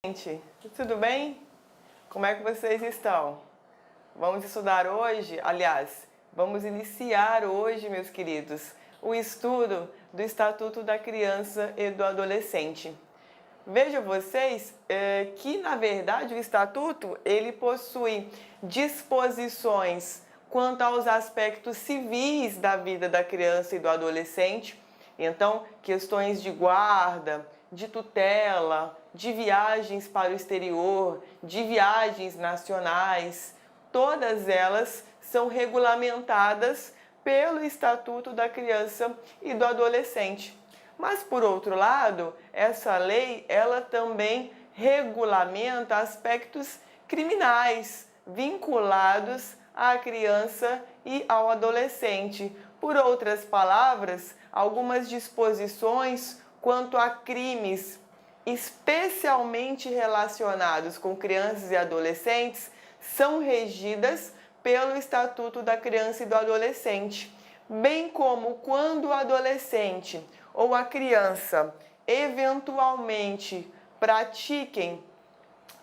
Gente, tudo bem? Como é que vocês estão? Vamos estudar hoje, aliás, vamos iniciar hoje, meus queridos, o estudo do Estatuto da Criança e do Adolescente. Vejam vocês que, na verdade, o Estatuto ele possui disposições quanto aos aspectos civis da vida da criança e do adolescente. Então, questões de guarda, de tutela, de viagens para o exterior, de viagens nacionais, todas elas são regulamentadas pelo Estatuto da Criança e do Adolescente. Mas, por outro lado, essa lei ela também regulamenta aspectos criminais vinculados à criança e ao adolescente. Por outras palavras, algumas disposições quanto a crimes especialmente relacionados com crianças e adolescentes são regidas pelo Estatuto da Criança e do Adolescente, bem como quando o adolescente ou a criança eventualmente pratiquem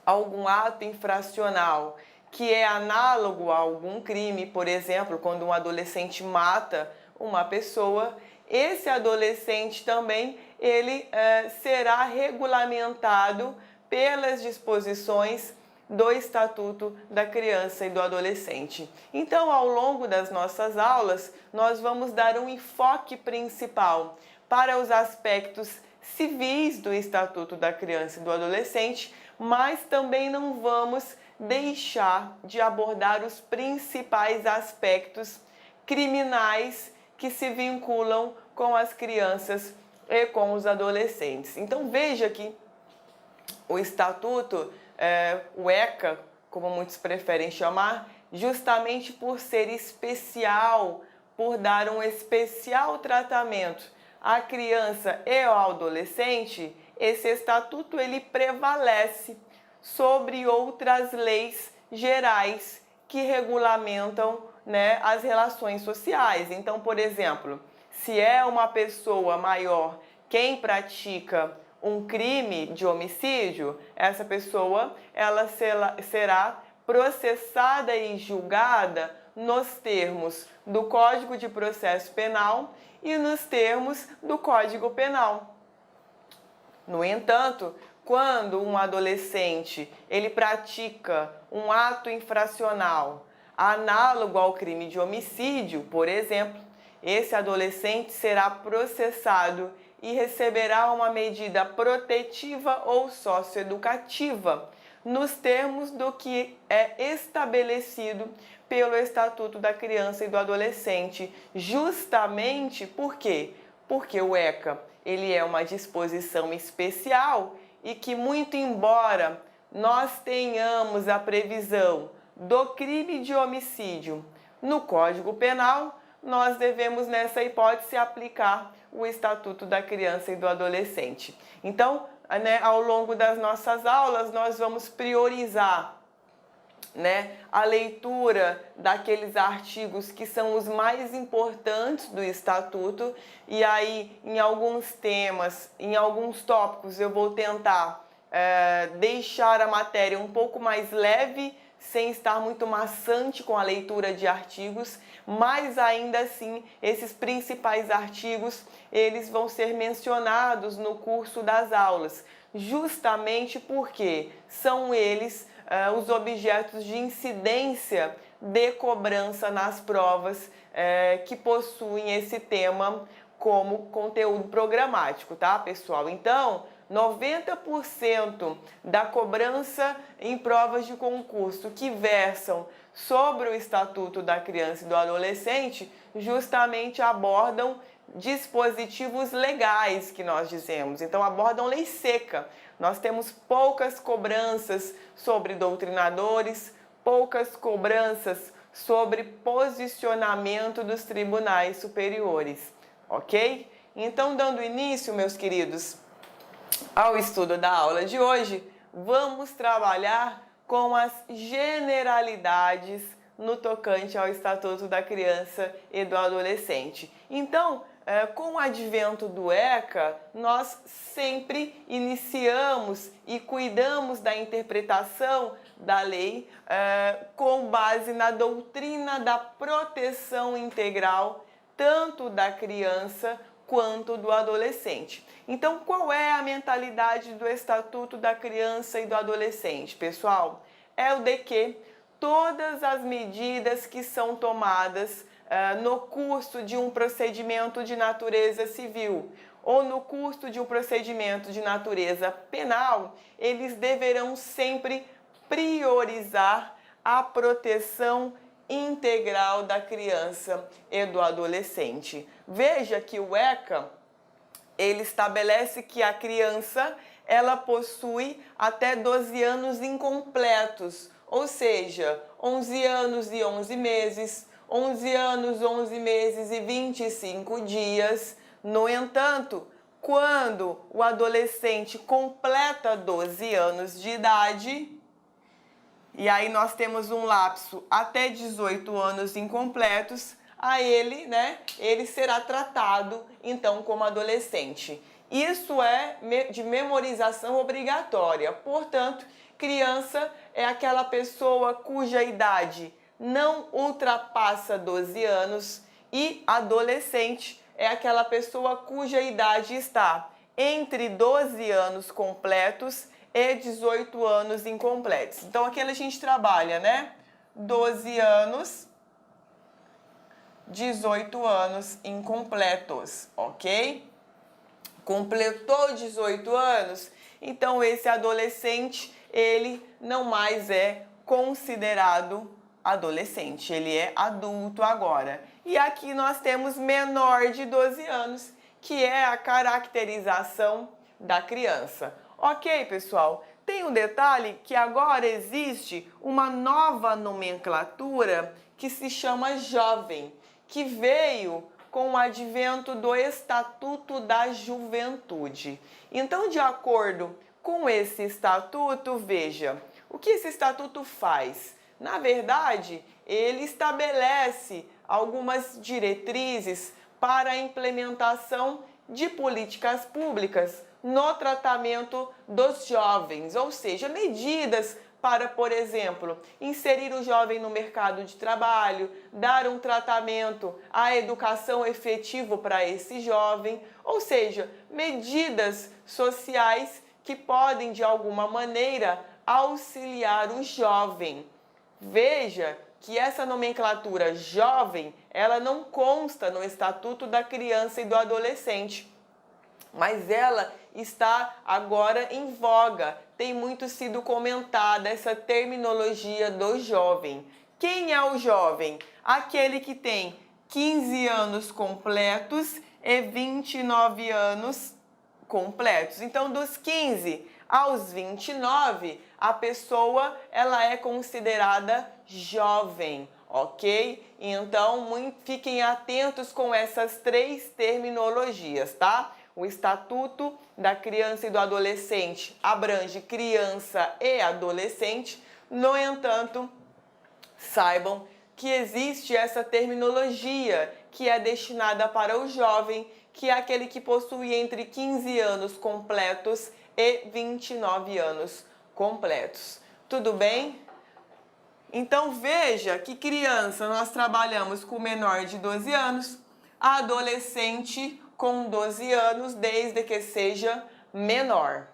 algum ato infracional que é análogo a algum crime, por exemplo, quando um adolescente mata uma pessoa, esse adolescente também ele será regulamentado pelas disposições do Estatuto da Criança e do Adolescente. Então, ao longo das nossas aulas, nós vamos dar um enfoque principal para os aspectos civis do Estatuto da Criança e do Adolescente, mas também não vamos deixar de abordar os principais aspectos criminais que se vinculam com as crianças e com os adolescentes. Então veja que o Estatuto, o ECA, como muitos preferem chamar, justamente por ser especial, por dar um especial tratamento à criança e ao adolescente, esse estatuto ele prevalece sobre outras leis gerais que regulamentam, as relações sociais. Então, por exemplo, se é uma pessoa maior quem pratica um crime de homicídio, essa pessoa ela será processada e julgada nos termos do Código de Processo Penal e nos termos do Código Penal. No entanto, quando um adolescente ele pratica um ato infracional análogo ao crime de homicídio, por exemplo, esse adolescente será processado e receberá uma medida protetiva ou socioeducativa, nos termos do que é estabelecido pelo Estatuto da Criança e do Adolescente, justamente por quê? Porque o ECA ele é uma disposição especial e que, muito embora nós tenhamos a previsão do crime de homicídio no Código Penal, nós devemos, nessa hipótese, aplicar o Estatuto da Criança e do Adolescente. Então, ao longo das nossas aulas, nós vamos priorizar a leitura daqueles artigos que são os mais importantes do Estatuto, e aí em alguns temas, em alguns tópicos eu vou tentar deixar a matéria um pouco mais leve, sem estar muito maçante com a leitura de artigos, mas ainda assim esses principais artigos eles vão ser mencionados no curso das aulas, justamente porque são eles os objetos de incidência de cobrança nas provas que possuem esse tema como conteúdo programático, tá, pessoal? Então, 90% da cobrança em provas de concurso que versam sobre o Estatuto da Criança e do Adolescente justamente abordam dispositivos legais, que nós dizemos. Então, abordam lei seca. Nós temos poucas cobranças sobre doutrinadores, poucas cobranças sobre posicionamento dos tribunais superiores, ok? Então, dando início, meus queridos, ao estudo da aula de hoje, vamos trabalhar com as generalidades no tocante ao Estatuto da Criança e do Adolescente. Então, com o advento do ECA, nós sempre iniciamos e cuidamos da interpretação da lei com base na doutrina da proteção integral, tanto da criança quanto do adolescente. Então, qual é a mentalidade do Estatuto da Criança e do Adolescente, pessoal? É o de que todas as medidas que são tomadas no curso de um procedimento de natureza civil ou no curso de um procedimento de natureza penal, eles deverão sempre priorizar a proteção integral da criança e do adolescente. Veja que o ECA, ele estabelece que a criança, ela possui até 12 anos incompletos, ou seja, 11 anos e 11 meses, 11 anos, 11 meses e 25 dias. No entanto, quando o adolescente completa 12 anos de idade, e aí nós temos um lapso até 18 anos incompletos, a ele, ele será tratado então como adolescente. Isso é de memorização obrigatória. Portanto, criança é aquela pessoa cuja idade não ultrapassa 12 anos e adolescente é aquela pessoa cuja idade está entre 12 anos completos e 18 anos incompletos. Então, aqui a gente trabalha, 12 anos, 18 anos incompletos, ok? Completou 18 anos, então esse adolescente, ele não mais é considerado adolescente, ele é adulto agora. E aqui nós temos menor de 12 anos, que é a caracterização da criança. Ok, pessoal? Tem um detalhe que agora existe uma nova nomenclatura que se chama jovem, que veio com o advento do Estatuto da Juventude. Então, de acordo com esse estatuto, veja, o que esse estatuto faz? Na verdade, ele estabelece algumas diretrizes para a implementação de políticas públicas no tratamento dos jovens, ou seja, medidas para, por exemplo, inserir o jovem no mercado de trabalho, dar um tratamento à educação efetivo para esse jovem, ou seja, medidas sociais que podem, de alguma maneira, auxiliar o jovem. Veja que essa nomenclatura jovem, ela não consta no Estatuto da Criança e do Adolescente, mas ela está agora em voga. Tem muito sido comentada essa terminologia do jovem. Quem é o jovem? Aquele que tem 15 anos completos e 29 anos completos. Então, dos 15 aos 29, a pessoa ela é considerada jovem, ok? Então, fiquem atentos com essas três terminologias, tá? O Estatuto da Criança e do Adolescente abrange criança e adolescente. No entanto, saibam que existe essa terminologia que é destinada para o jovem, que é aquele que possui entre 15 anos completos e 29 anos completos. Tudo bem? Então veja que criança nós trabalhamos com menor de 12 anos, adolescente com 12 anos, desde que seja menor.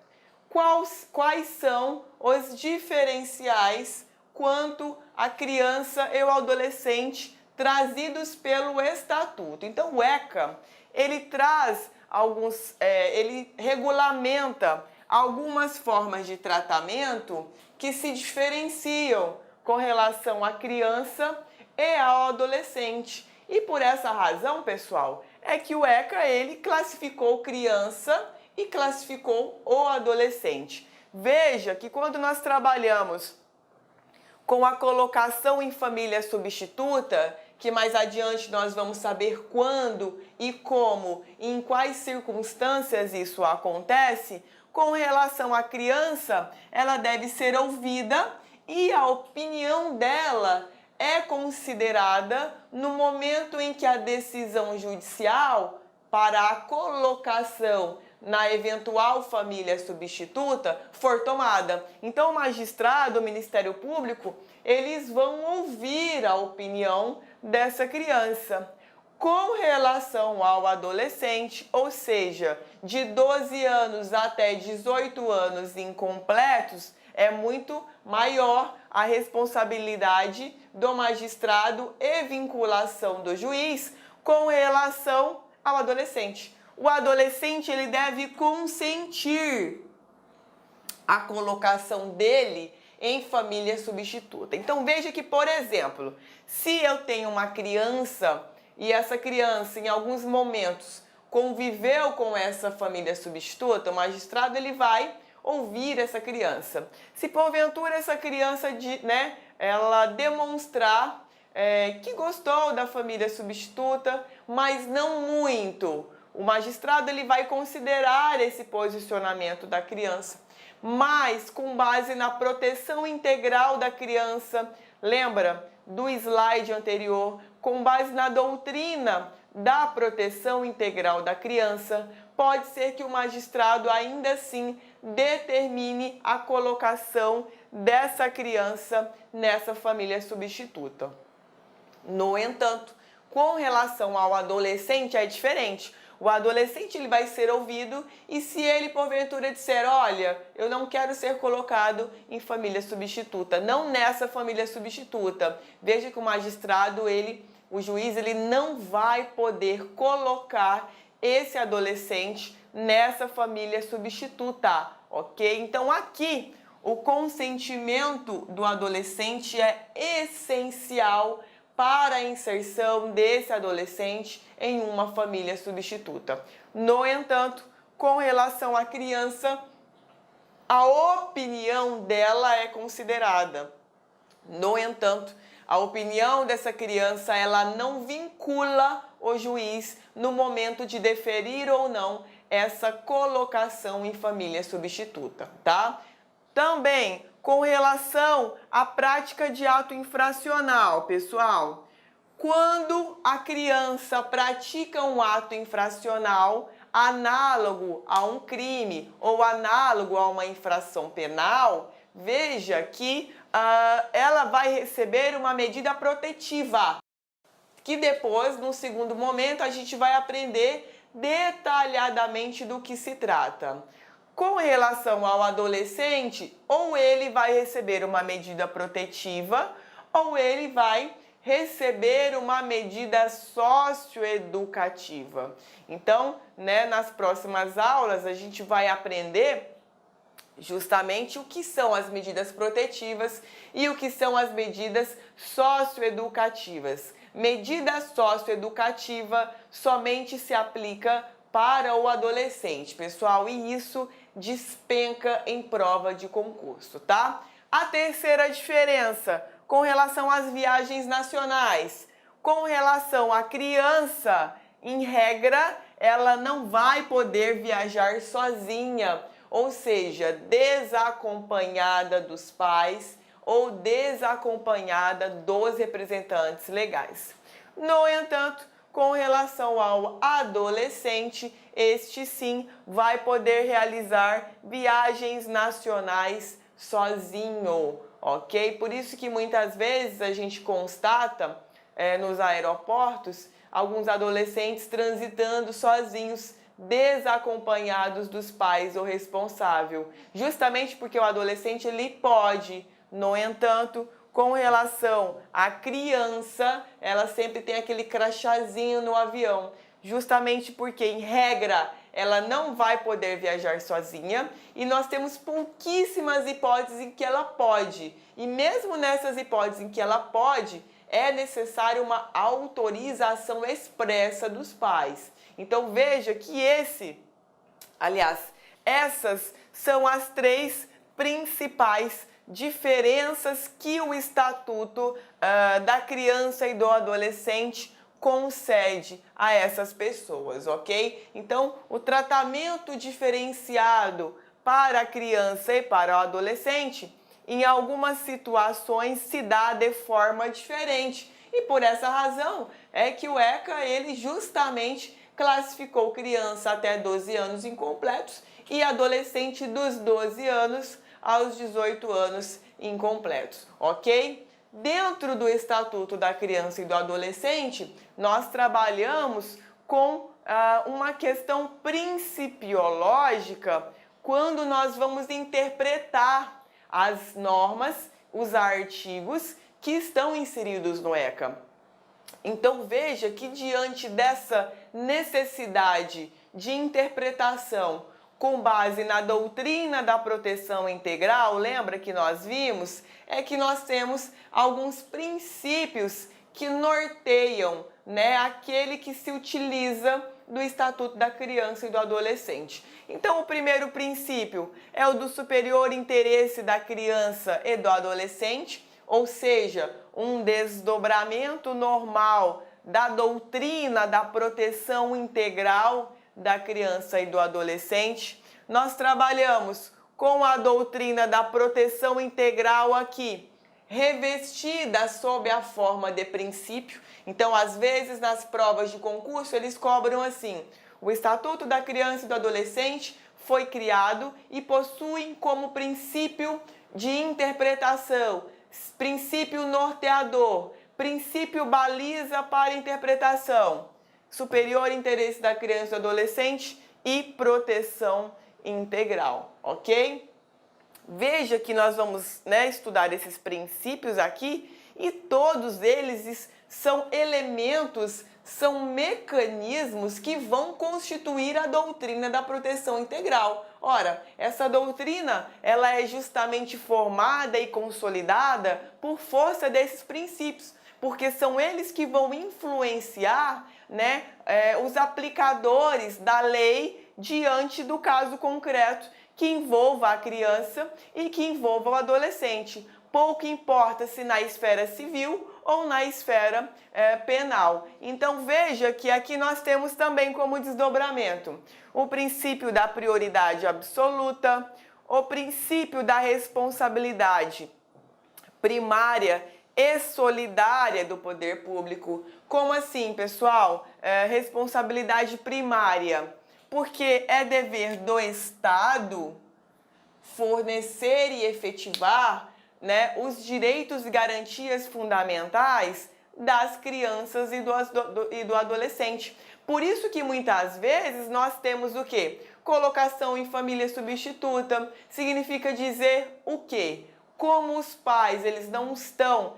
Quais são os diferenciais quanto à criança e ao adolescente trazidos pelo Estatuto? Então o ECA, ele traz ele regulamenta algumas formas de tratamento que se diferenciam com relação à criança e ao adolescente. E por essa razão, pessoal, é que o ECA, ele classificou criança e classificou o adolescente. Veja que quando nós trabalhamos com a colocação em família substituta, que mais adiante nós vamos saber quando e como e em quais circunstâncias isso acontece, com relação à criança, ela deve ser ouvida e a opinião dela é considerada no momento em que a decisão judicial para a colocação na eventual família substituta for tomada. Então, o magistrado, o Ministério Público, eles vão ouvir a opinião dessa criança. Com relação ao adolescente, ou seja, de 12 anos até 18 anos incompletos, é muito maior a responsabilidade do magistrado e vinculação do juiz com relação ao adolescente. O adolescente, ele deve consentir a colocação dele em família substituta. Então veja que, por exemplo, se eu tenho uma criança e essa criança em alguns momentos conviveu com essa família substituta, o magistrado ele vai ouvir essa criança. Se porventura essa criança ela demonstrar que gostou da família substituta, mas não muito, o magistrado ele vai considerar esse posicionamento da criança, mas com base na proteção integral da criança. Lembra do slide anterior? Com base na doutrina da proteção integral da criança, pode ser que o magistrado ainda assim determine a colocação dessa criança nessa família substituta. No entanto, com relação ao adolescente é diferente. O adolescente ele vai ser ouvido e se ele porventura disser, olha, eu não quero ser colocado em família substituta, não nessa família substituta, veja que o magistrado, o juiz, ele não vai poder colocar esse adolescente nessa família substituta, ok? Então aqui o consentimento do adolescente é essencial para a inserção desse adolescente em uma família substituta. No entanto, com relação à criança, a opinião dela é considerada. No entanto, a opinião dessa criança, ela não vincula o juiz no momento de deferir ou não essa colocação em família substituta, tá? Também, com relação à prática de ato infracional, pessoal, quando a criança pratica um ato infracional análogo a um crime ou análogo a uma infração penal, veja que ela vai receber uma medida protetiva, que depois, no segundo momento, a gente vai aprender detalhadamente do que se trata. Com relação ao adolescente, ou ele vai receber uma medida protetiva, ou ele vai receber uma medida socioeducativa. Então, nas próximas aulas, a gente vai aprender justamente o que são as medidas protetivas e o que são as medidas socioeducativas. Medida socioeducativa somente se aplica para o adolescente, pessoal, e isso despenca em prova de concurso, tá? A terceira diferença com relação às viagens nacionais, com relação à criança, em regra, ela não vai poder viajar sozinha, ou seja, desacompanhada dos pais ou desacompanhada dos representantes legais. No entanto, com relação ao adolescente, este sim vai poder realizar viagens nacionais sozinho, ok? Por isso que muitas vezes a gente constata nos aeroportos alguns adolescentes transitando sozinhos, desacompanhados dos pais ou responsável, justamente porque o adolescente ele pode. No entanto, com relação à criança, ela sempre tem aquele crachazinho no avião, justamente porque, em regra, ela não vai poder viajar sozinha e nós temos pouquíssimas hipóteses em que ela pode. E mesmo nessas hipóteses em que ela pode, é necessário uma autorização expressa dos pais. Então veja que essas são as três principais diferenças que o Estatuto da Criança e do Adolescente concede a essas pessoas, ok? Então, o tratamento diferenciado para a criança e para o adolescente, em algumas situações, se dá de forma diferente. E por essa razão é que o ECA, ele justamente classificou criança até 12 anos incompletos e adolescente dos 12 anos aos 18 anos incompletos, ok? Dentro do Estatuto da Criança e do Adolescente, nós trabalhamos com uma questão principiológica quando nós vamos interpretar as normas, os artigos que estão inseridos no ECA. Então veja que diante dessa necessidade de interpretação com base na doutrina da proteção integral, lembra que nós vimos? É que nós temos alguns princípios que norteiam, né, aquele que se utiliza do Estatuto da Criança e do Adolescente. Então, o primeiro princípio é o do superior interesse da criança e do adolescente, ou seja, um desdobramento normal da doutrina da proteção integral da criança e do adolescente. Nós trabalhamos com a doutrina da proteção integral aqui, revestida sob a forma de princípio. Então, às vezes, nas provas de concurso, eles cobram assim: o Estatuto da Criança e do Adolescente foi criado e possui como princípio de interpretação, princípio norteador, princípio baliza para interpretação, superior interesse da criança e do adolescente e proteção integral, ok? Veja que nós vamos, né, estudar esses princípios aqui e todos eles são elementos, são mecanismos que vão constituir a doutrina da proteção integral. Ora, essa doutrina, ela é justamente formada e consolidada por força desses princípios, porque são eles que vão influenciar, né, os aplicadores da lei diante do caso concreto que envolva a criança e que envolva o adolescente. Pouco importa se na esfera civil ou na esfera penal. Então veja que aqui nós temos também como desdobramento o princípio da prioridade absoluta, o princípio da responsabilidade primária e solidária do poder público. Como assim, pessoal? Responsabilidade primária, porque é dever do Estado fornecer e efetivar, né, os direitos e garantias fundamentais das crianças e do adolescente. Por isso que muitas vezes nós temos o quê? Colocação em família substituta. Significa dizer o quê? Como os pais eles não estão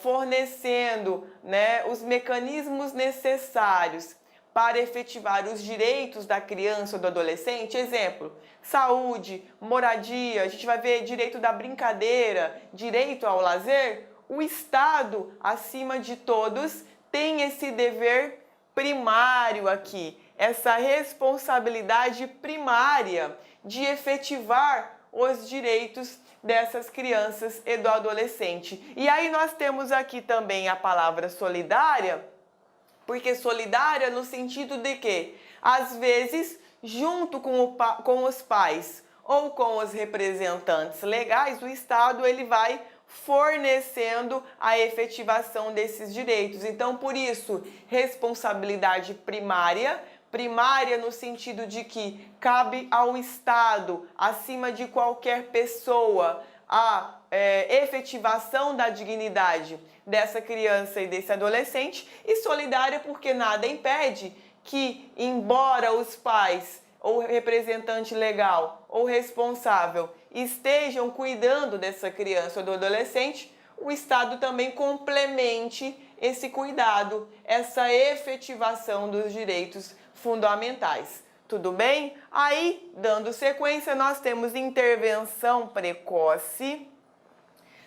fornecendo, né, os mecanismos necessários para efetivar os direitos da criança ou do adolescente, exemplo, saúde, moradia, a gente vai ver direito da brincadeira, direito ao lazer, o Estado, acima de todos, tem esse dever primário aqui, essa responsabilidade primária de efetivar os direitos dessas crianças e do adolescente. E aí nós temos aqui também a palavra solidária, porque solidária no sentido de que, às vezes, junto com os pais ou com os representantes legais, o Estado ele vai fornecendo a efetivação desses direitos. Então, por isso, responsabilidade primária, primária no sentido de que cabe ao Estado, acima de qualquer pessoa, a efetivação da dignidade dessa criança e desse adolescente, e solidária porque nada impede que, embora os pais ou representante legal ou responsável estejam cuidando dessa criança ou do adolescente, o Estado também complemente esse cuidado, essa efetivação dos direitos fundamentais. Tudo bem? Aí, dando sequência, nós temos intervenção precoce.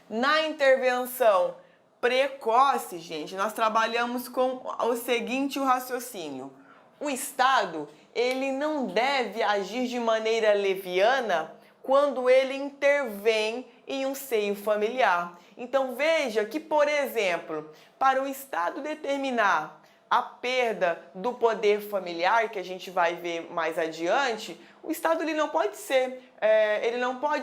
Na intervenção precoce, gente, nós trabalhamos com o seguinte raciocínio. O Estado, ele não deve agir de maneira leviana quando ele intervém em um seio familiar. Então veja que, por exemplo, para o Estado determinar a perda do poder familiar, que a gente vai ver mais adiante, o Estado ele não pode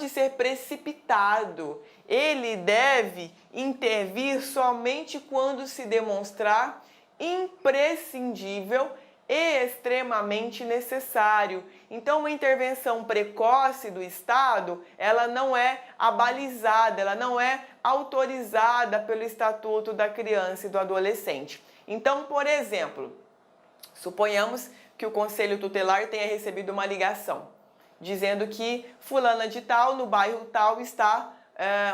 ser precipitado. Ele deve intervir somente quando se demonstrar imprescindível extremamente necessário. Então, uma intervenção precoce do Estado, ela não é abalizada, ela não é autorizada pelo Estatuto da Criança e do Adolescente. Então, por exemplo, suponhamos que o Conselho Tutelar tenha recebido uma ligação dizendo que fulana de tal, no bairro tal, está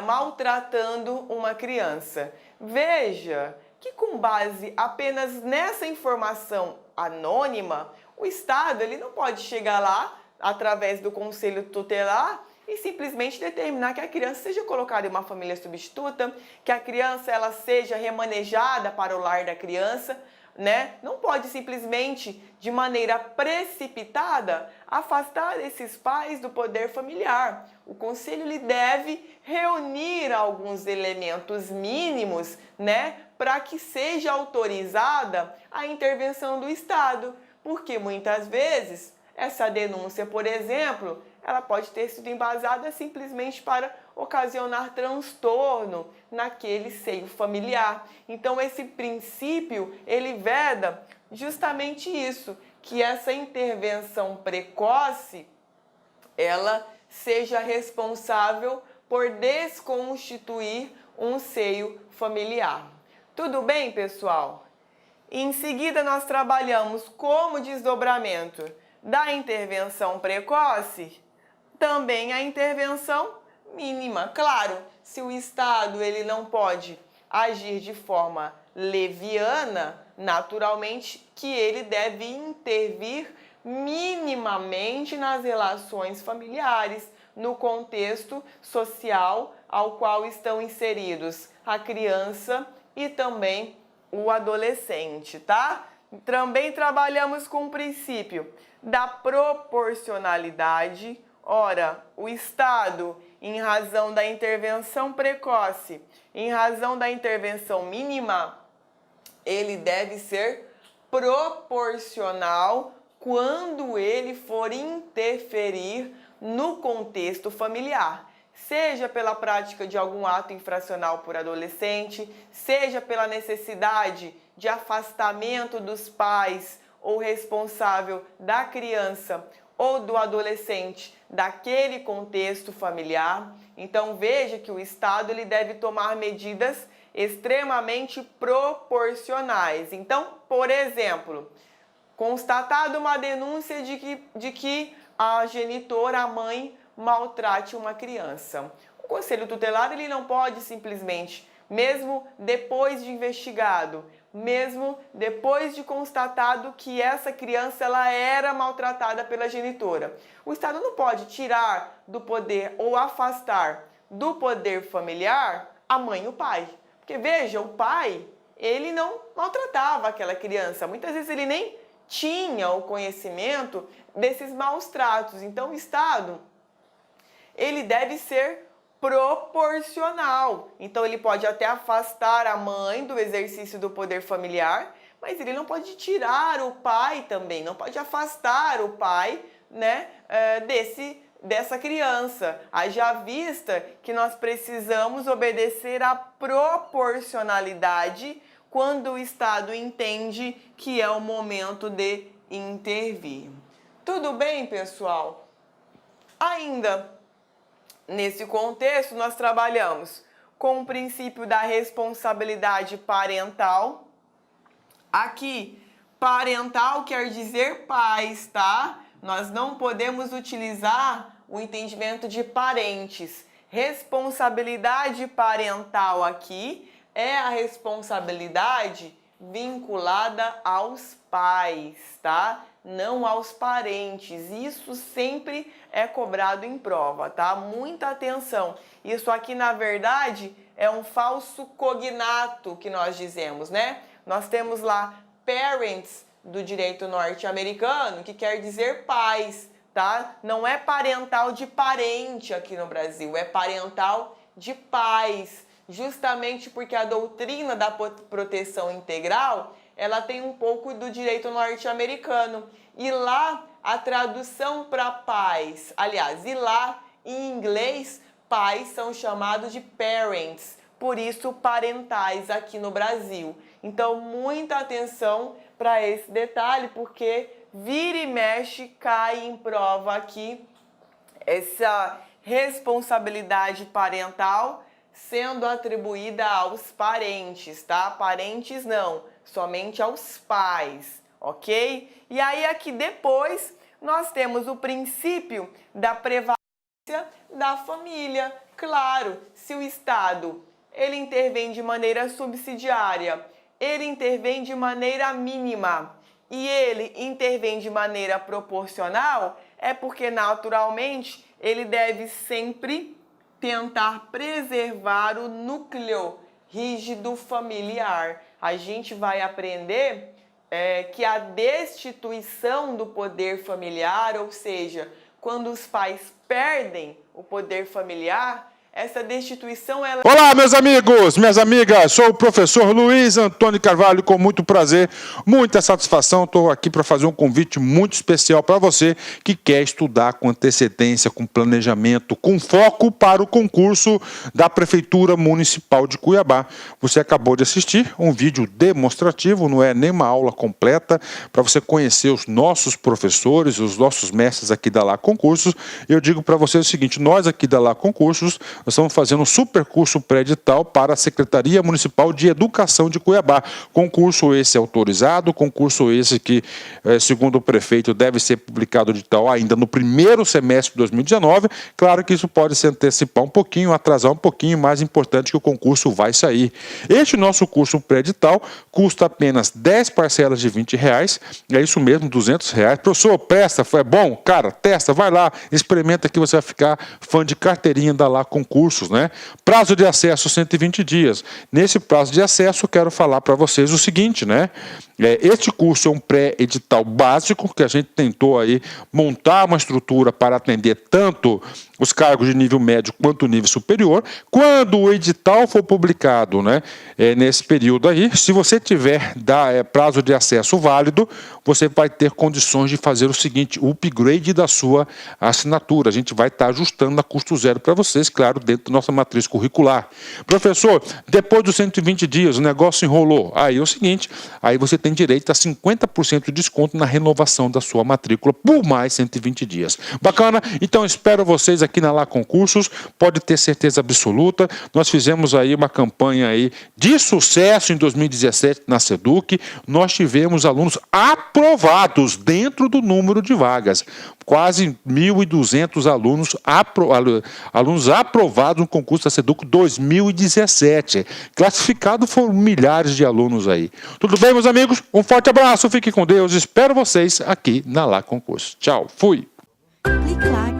maltratando uma criança. Veja que com base apenas nessa informação anônima, o Estado ele não pode chegar lá através do Conselho Tutelar e simplesmente determinar que a criança seja colocada em uma família substituta, que a criança ela seja remanejada para o lar da criança, né? Não pode simplesmente, de maneira precipitada, afastar esses pais do poder familiar. O conselho ele deve reunir alguns elementos mínimos, né, para que seja autorizada a intervenção do Estado, porque muitas vezes essa denúncia, por exemplo, ela pode ter sido embasada simplesmente para ocasionar transtorno naquele seio familiar. Então, esse princípio, ele veda justamente isso, que essa intervenção precoce, ela seja responsável por desconstituir um seio familiar. Tudo bem, pessoal? Em seguida, nós trabalhamos como desdobramento da intervenção precoce, também a intervenção mínima. Claro, se o Estado ele não pode agir de forma leviana, naturalmente que ele deve intervir minimamente nas relações familiares, no contexto social ao qual estão inseridos a criança e também o adolescente, tá? Também trabalhamos com o princípio da proporcionalidade. Ora, o Estado, em razão da intervenção precoce, em razão da intervenção mínima, ele deve ser proporcional quando ele for interferir no contexto familiar, seja pela prática de algum ato infracional por adolescente, seja pela necessidade de afastamento dos pais ou responsável da criança ou do adolescente daquele contexto familiar. Então veja que o Estado ele deve tomar medidas extremamente proporcionais. Então, por exemplo, constatada uma denúncia de que a genitora, a mãe, maltrate uma criança. O Conselho Tutelar ele não pode simplesmente, mesmo depois de investigado, mesmo depois de constatado que essa criança ela era maltratada pela genitora, o Estado não pode tirar do poder ou afastar do poder familiar a mãe e o pai. Porque veja, o pai, ele não maltratava aquela criança. Muitas vezes ele nem tinha o conhecimento desses maus tratos. Então o Estado, ele deve ser proporcional. Então ele pode até afastar a mãe do exercício do poder familiar, mas ele não pode tirar o pai também, não pode afastar o pai, né, dessa criança. Haja vista que nós precisamos obedecer à proporcionalidade quando o Estado entende que é o momento de intervir. Tudo bem, pessoal? Ainda nesse contexto, nós trabalhamos com o princípio da responsabilidade parental. Aqui, parental quer dizer pais, tá? Nós não podemos utilizar o entendimento de parentes. Responsabilidade parental aqui é a responsabilidade vinculada aos pais, tá? Não aos parentes. Isso sempre é cobrado em prova, tá? Muita atenção. Isso aqui, na verdade, é um falso cognato que nós dizemos, né? Nós temos lá parents do direito norte-americano, que quer dizer pais, tá? Não é parental de parente aqui no Brasil, é parental de pais, justamente porque a doutrina da proteção integral, ela tem um pouco do direito norte-americano. E lá, a tradução para pais, aliás, e lá, em inglês, pais são chamados de parents, por isso parentais aqui no Brasil. Então, muita atenção para esse detalhe, porque vira e mexe, cai em prova aqui essa responsabilidade parental sendo atribuída aos parentes, tá? Parentes não, somente aos pais, ok? E aí aqui depois nós temos o princípio da prevalência da família. Claro, se o Estado ele intervém de maneira subsidiária, ele intervém de maneira mínima e ele intervém de maneira proporcional, é porque naturalmente ele deve sempre tentar preservar o núcleo rígido familiar. A gente vai aprender que a destituição do poder familiar, ou seja, quando os pais perdem o poder familiar, essa destituição ela... Olá, meus amigos, minhas amigas, sou o professor Luiz Antônio Carvalho, com muito prazer, muita satisfação, estou aqui para fazer um convite muito especial para você que quer estudar com antecedência, com planejamento, com foco para o concurso da Prefeitura Municipal de Cuiabá. Você acabou de assistir um vídeo demonstrativo, não é nem uma aula completa, para você conhecer os nossos professores, os nossos mestres aqui da Lá Concursos. Eu digo para você o seguinte, nós aqui da Lá Concursos, nós estamos fazendo um super curso pré-edital para a Secretaria Municipal de Educação de Cuiabá. Concurso esse autorizado, concurso esse que, segundo o prefeito, deve ser publicado edital ainda no primeiro semestre de 2019. Claro que isso pode se antecipar um pouquinho, atrasar um pouquinho, mais importante que o concurso vai sair. Este nosso curso pré-edital custa apenas 10 parcelas de R$20, é isso mesmo, R$200. Professor, presta, foi bom? Cara, testa, vai lá, experimenta que você vai ficar fã de carteirinha da Lá Concursos, né? Prazo de acesso 120 dias. Nesse prazo de acesso, eu quero falar para vocês o seguinte, né? Este curso é um pré-edital básico, que a gente tentou aí montar uma estrutura para atender tanto os cargos de nível médio quanto nível superior. Quando o edital for publicado, né, nesse período aí, se você tiver prazo de acesso válido, você vai ter condições de fazer o seguinte, o upgrade da sua assinatura. A gente vai estar ajustando a custo zero para vocês, claro, dentro da nossa matriz curricular. Professor, depois dos 120 dias, o negócio enrolou. Aí é o seguinte, aí você tem direito a 50% de desconto na renovação da sua matrícula por mais 120 dias. Bacana? Então espero vocês aqui na Lá Concursos, pode ter certeza absoluta. Nós fizemos aí uma campanha aí de sucesso em 2017 na SEDUC. Nós tivemos alunos aprovados dentro do número de vagas. Quase 1.200 alunos aprovados no concurso da SEDUC 2017. Classificado foram milhares de alunos aí. Tudo bem, meus amigos? Um forte abraço, fique com Deus. Espero vocês aqui na Lá Concurso. Tchau, fui! Clique lá.